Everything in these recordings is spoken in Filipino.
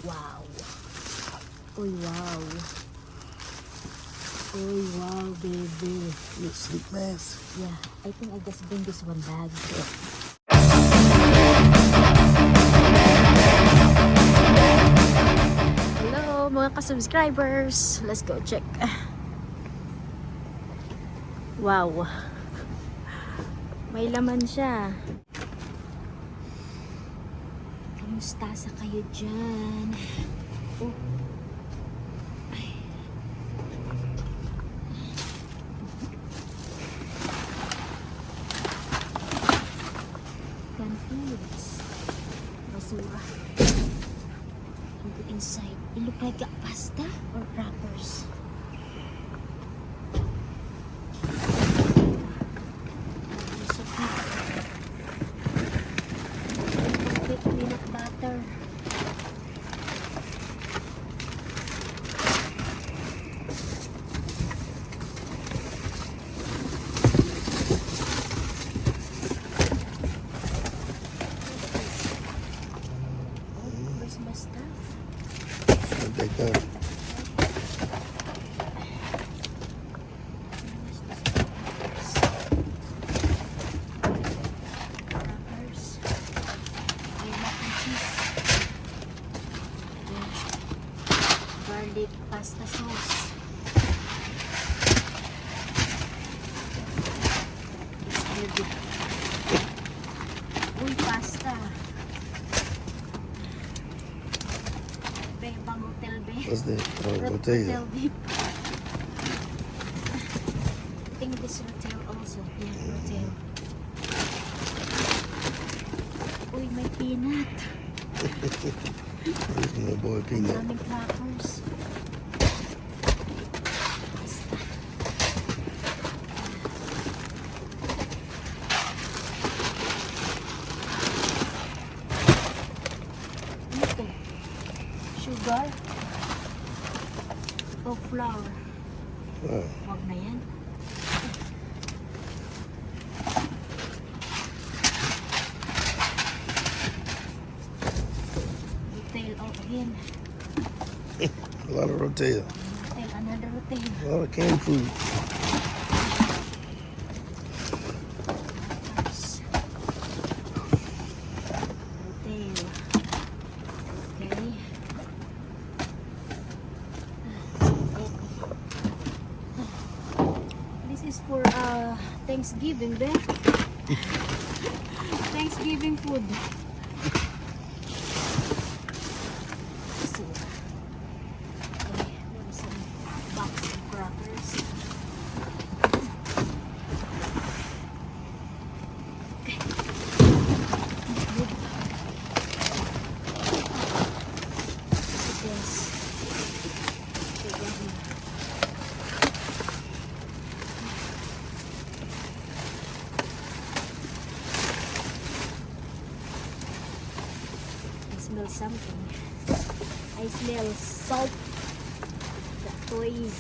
Wow. Uy, wow. Uy, wow, baby. Your sleep mask. Yeah, I think I just bring this one bag. Hello, mga ka-subscribers. Let's go check. Wow. May laman siya. Kamusta sa kayo dyan? Oh. Ay. Confused. Basura. Look inside. It look like a pasta or wrappers. Peanut butter. Christmas stuff. What they got? Wrappers. May mac and cheese. Garlic pasta sauce. It's heavy. Uy, pasta. Bang hotel be. What's that? Oh, Rotel. Beef. I think this hotel also. Yeah, hotel. Uy, may peanut. There's my boy Peanut. Daming crackers. Ito. Sugar. O flour. Oh, Huwag na yan. Hotel again. a lot of Rotel. Hotel, another hotel. A lot of canned food. Hotel. Okay. This is for Thanksgiving, be? Thanksgiving food. So, okay, there's some box of crackers. Okay. Good. Yes. Okay, I smell something. I smell salt. The toys.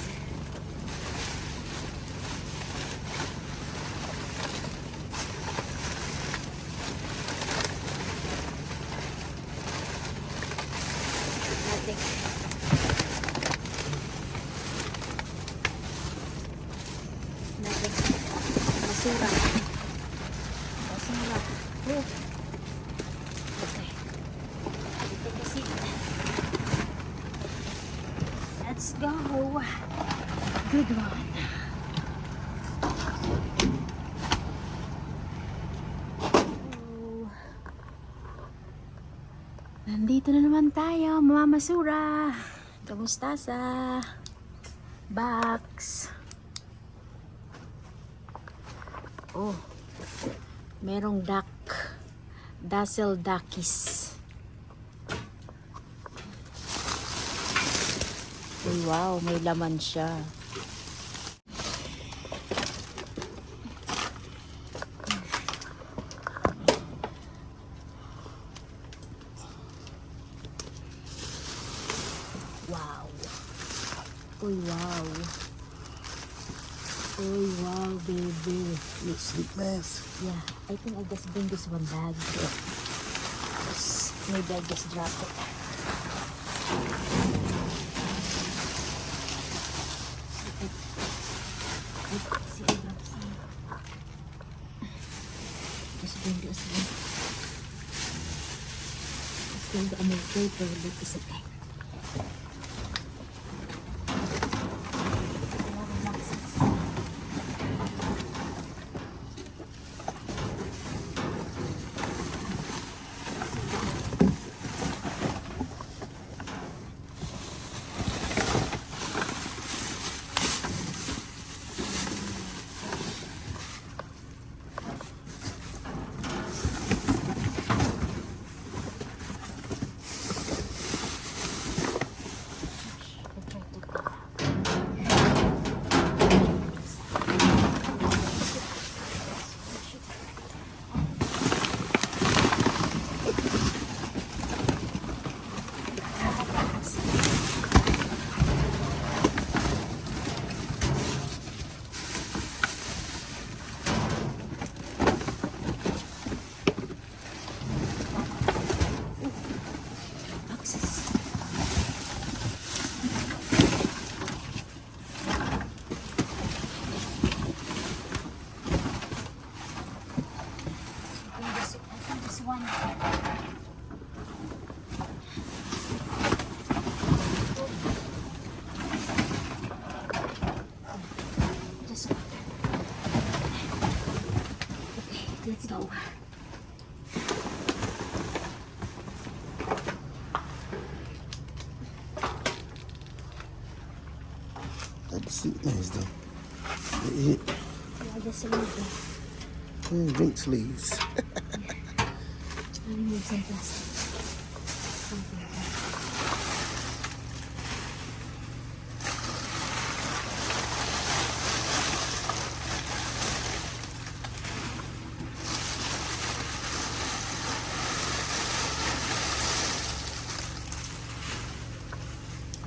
Nothing. Nothing. Basura. Basura. Oh. Okay. Take a seat. Let's go. Good one. Oh. Nandito na naman tayo, Mama Masura. Kamusta sa box? Oh. Merong duck. Dazzle Duckies. Uy, wow, may laman siya. Wow. Uy, wow. Uy, wow, baby. Your sleep mask. Yeah, I think I just bring this one bag. Maybe I just drop it. ano paper but it's okay. Let's go. That seat nice though. Yeah, just a little bit. Drink sleeves. I need some plastic. Something like that.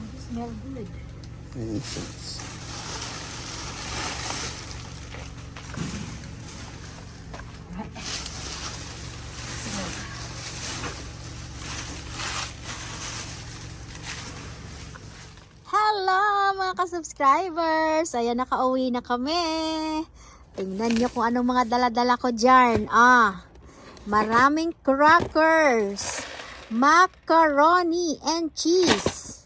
It smells good. Incense. Right. Let's go. Hello mga ka-subscribers! Ayan, nakauwi na kami. Tingnan nyo kung anong mga dala-dala ko dyan. Maraming crackers, macaroni and cheese.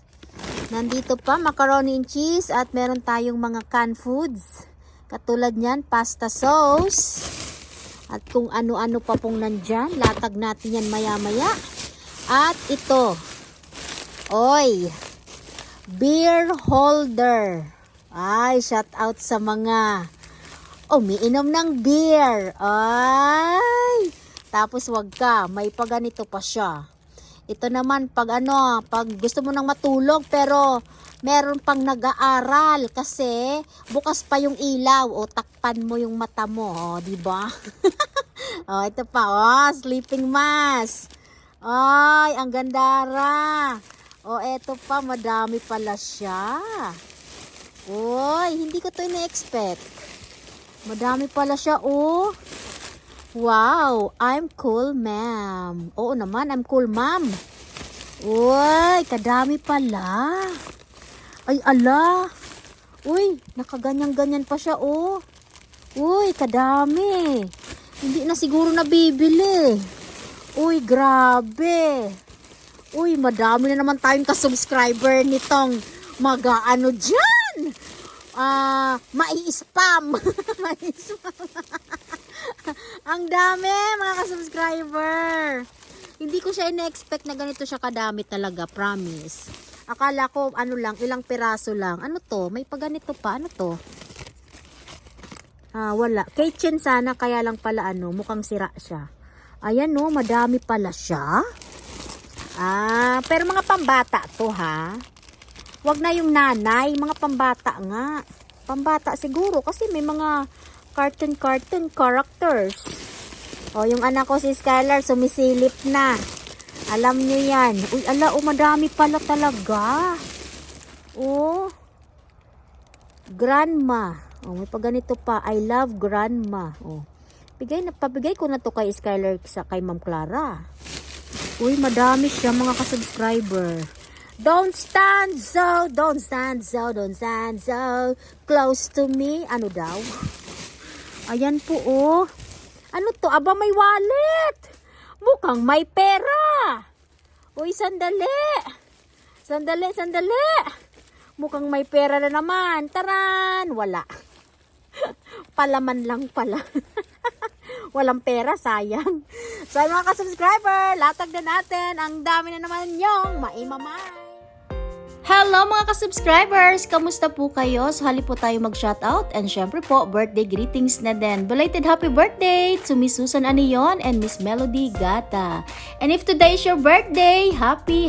Nandito pa, macaroni and cheese at meron tayong mga canned foods. Katulad niyan, pasta sauce. At kung ano-ano pa pong nandyan, latag natin yan maya-maya. At ito, beer holder. Ay, shout out sa mga umiinom ng beer. Ay, tapos wag ka, may paganito pa siya. Ito naman pag gusto mo nang matulog pero meron pang nag-aaral kasi bukas pa yung ilaw o takpan mo yung mata mo, di ba? Ito pa, sleeping mask. Ay, ang gandara. Eto pa, madami pala siya. Hindi ko to ina-expect. Madami pala siya, Wow, I'm cool, ma'am. Oo naman, I'm cool, ma'am. Uy, kadami pala. Ay, ala. Uy, nakaganyan-ganyan pa siya, Uy, kadami. Hindi na siguro nabibili. Uy, grabe. Uy, madami na naman tayong ka-subscriber nitong mag-ano dyan. Mai-spam. Mai-spam. Ang dami, mga ka-subscriber. Hindi ko siya ina-expect na ganito siya kadami talaga, promise. Akala ko, ilang piraso lang. Ano to? May paganito pa. Ano to? Wala. Kitchen sana, kaya lang pala mukhang sira siya. Ayan madami pala siya. Pero mga pambata to, ha? Wag na yung nanay, mga pambata nga. Pambata siguro kasi may mga cartoon characters. Yung anak ko si Skylar sumisilip na. Alam nyo yan. Uy, madami pala talaga. Grandma. May paganito pa. I love grandma. Pabigay ko na to kay Skylar kay Ma'am Clara. Uy, madami siya mga ka-subscriber. Don't stand so close to me. Ano daw? Ayan po, Ano to? Aba, may wallet. Mukhang may pera. Uy, sandali. Sandali, sandali. Mukhang may pera na naman. Taran! Wala. Palaman lang pala. Walang pera, sayang. So, mga ka-subscriber, latag na natin. Ang dami na naman yung maimamay. Hello mga ka-subscribers! Kamusta po kayo? So hali po tayo mag-shoutout and syempre po, birthday greetings na din. Belated happy birthday to Miss Susan Anion and Miss Melody Gata. And if today is your birthday, happy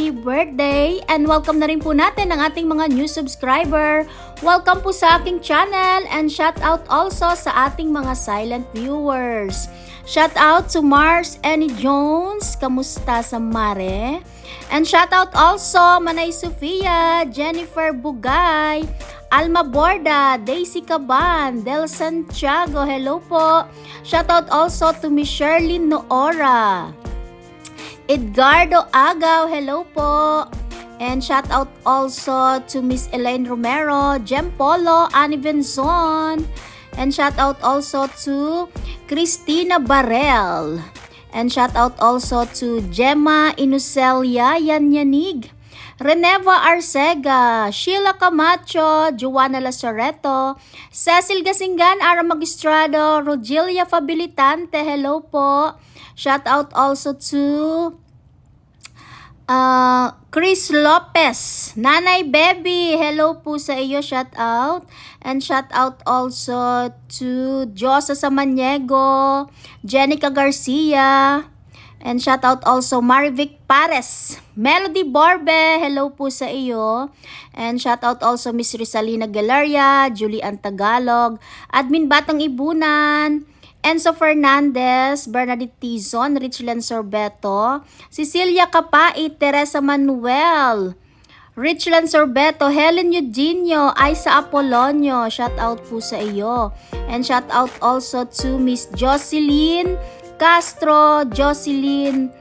birthday! And welcome na rin po natin ang ating mga new subscriber. Welcome po sa aking channel and shoutout also sa ating mga silent viewers. Shoutout to Mars Annie Jones, kamusta sa Mare? And shoutout also Manay Sofia, Jennifer Bugay, Alma Borda, Daisy Caban, Del Santiago, hello po. Shoutout also to Miss Sherlyn Noora, Edgardo Agaw, hello po. And shoutout also to Miss Elaine Romero, Jem Polo, Annie Benzon. And shoutout also to Christina Barrel. And shout out also to Gemma Inucelia Yanyanig, Reneva Arcega, Sheila Camacho, Joanna Lazareto, Cecil Gasingan, Ara Magistrado, Rogelia Fabilitante, hello po. Shout out also to Chris Lopez, Nanay Baby, hello po sa iyo, shout out. And shout out also to Josa Samaniego, Jenica Garcia. And shout out also Marivic Pares, Melody Borbe, hello po sa iyo. And shout out also Miss Rizalina Galeria, Julian Tagalog, Admin Batang Ibunan, Enzo Fernandez, Bernadette Tizon, Richland Sorbeto, Cecilia Kapait, Teresa Manuel, Richland Sorbeto, Helen Eugenio, Aisa Apolonio, shout out po sa iyo. And shout out also to Miss Jocelyn Castro, Jocelyn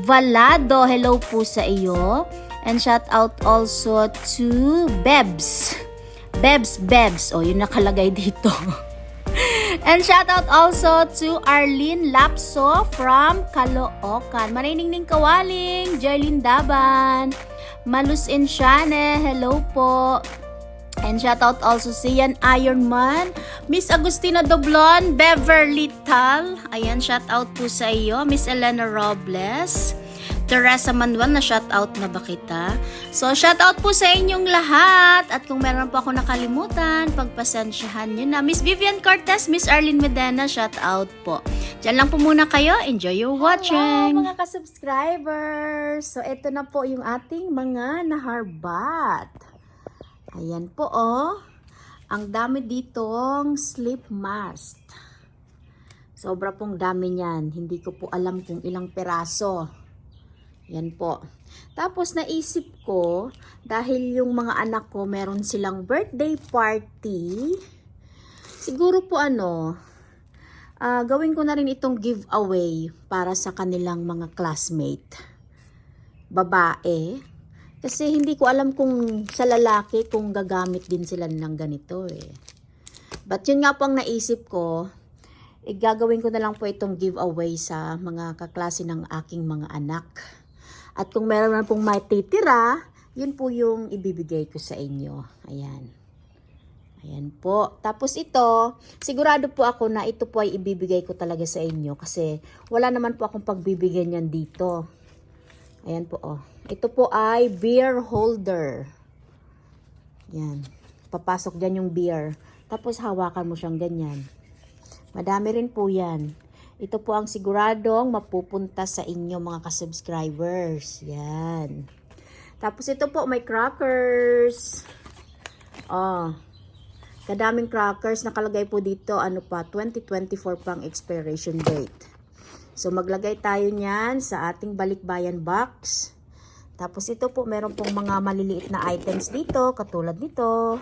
Valado, hello po sa iyo. And shout out also to Bebs. Oh, yun nakalagay dito. And shout out also to Arlene Lapso from Caloocan. Mariningning Kawaling, Jerlyn Daban, Malus Insyane, hello po. And shout out also si Ian Ironman, Miss Agustina Doblon, Beverly Tal. Ayan, shout out po sa iyo. Miss Elena Robles, Teresa Manuel, na shout out na ba kita? So, shout out po sa inyong lahat. At kung meron po ako nakalimutan, pagpasensyahan nyo na. Miss Vivian Cortez, Miss Arlene Medena, shout out po. Diyan lang po muna kayo. Enjoy your watching. Hello mga ka-subscribers. So, ito na po yung ating mga naharbat. Ayan po oh. Ang dami ditong sleep mask. Sobra pong dami niyan. Hindi ko po alam kung ilang peraso. Yan po. Tapos naisip ko, dahil yung mga anak ko meron silang birthday party, siguro po gawin ko na rin itong giveaway para sa kanilang mga classmate. Babae. Kasi hindi ko alam kung sa lalaki kung gagamit din sila ng ganito eh. But yun nga po ang naisip ko, gagawin ko na lang po itong giveaway sa mga kaklase ng aking mga anak. At kung meron na pong matitira, yun po yung ibibigay ko sa inyo. Ayan. Ayan po. Tapos ito, sigurado po ako na ito po ay ibibigay ko talaga sa inyo kasi wala naman po akong pagbibigyan yan dito. Ayan po oh. Ito po ay beer holder. Yan. Papasok dyan yung beer. Tapos hawakan mo siyang ganyan. Madami rin po yan. Ito po ang siguradong mapupunta sa inyo mga ka-subscribers. Yan. Tapos ito po may crackers. Oh. Kadaming crackers. Nakalagay po dito 2024 pang expiration date. So maglagay tayo niyan sa ating balikbayan box. Tapos ito po meron pong mga maliliit na items dito. Katulad nito.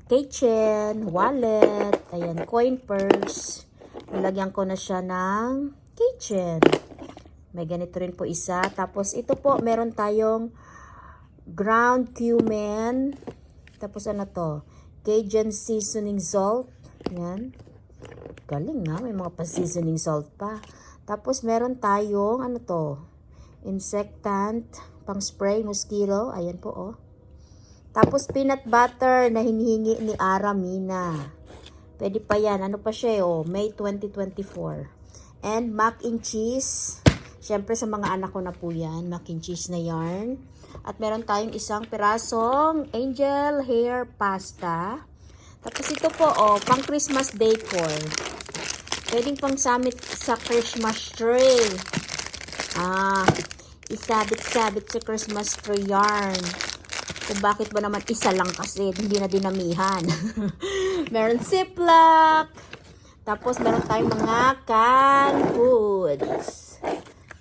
Keychain, wallet, ayan, coin purse. Nilagyan ko na siya ng keychain. May ganito rin po isa. Tapos ito po, meron tayong ground cumin. Tapos ano to? Cajun seasoning salt. Yan. Galing nga, may mga pa-seasoning salt pa. Tapos meron tayong, ano to? Insectant, pang spray, mosquito. Ayan po, oh. Tapos peanut butter na hinihingi ni Aramina. Pwede pa yan. Ano pa siya, oh? May 2024. And mac and cheese. Siyempre sa mga anak ko na po yan. Mac and cheese na yarn. At meron tayong isang pirasong angel hair pasta. Tapos ito po, oh, pang Christmas decor. Pwedeng pang summit sa Christmas tree. Isabit-sabit sa Christmas tree yarn. Kung bakit ba naman isa lang kasi, hindi na dinamihan. Meron ziplock. Tapos meron tayong mga canned foods.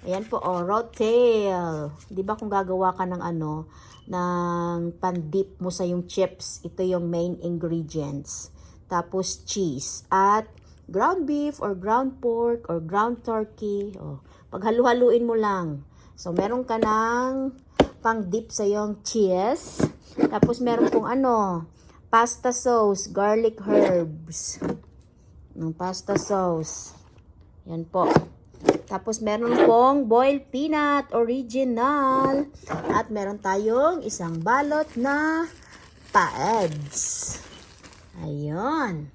Ayan po, oh, rotel. Di ba kung gagawa ka ng ano, ng pandip mo sa yung chips, ito yung main ingredients. Tapos cheese at ground beef or ground pork or ground turkey. Oh, paghalu-haluin mo lang. So, meron ka ng pang dip sa yung cheese. Tapos meron pong ano, pasta sauce, garlic herbs. Ng pasta sauce. Yan po. Tapos meron pong boiled peanut original. At meron tayong isang balot na paeds. Ayun.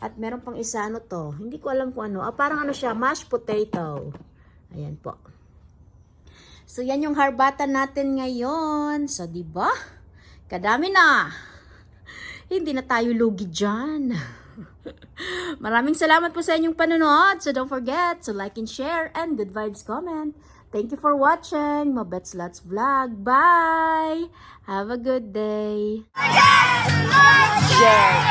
At meron pang isa, ano to? Hindi ko alam kung ano. Parang ano siya, mashed potato. Ayan po. So, yan yung harbatan natin ngayon. So, di ba? Kadami na. Hindi na tayo lugi dyan. Maraming salamat po sa inyong panonood. So, don't forget to like and share and good vibes comment. Thank you for watching. Mabets Lots Vlog. Bye! Have a good day. Share.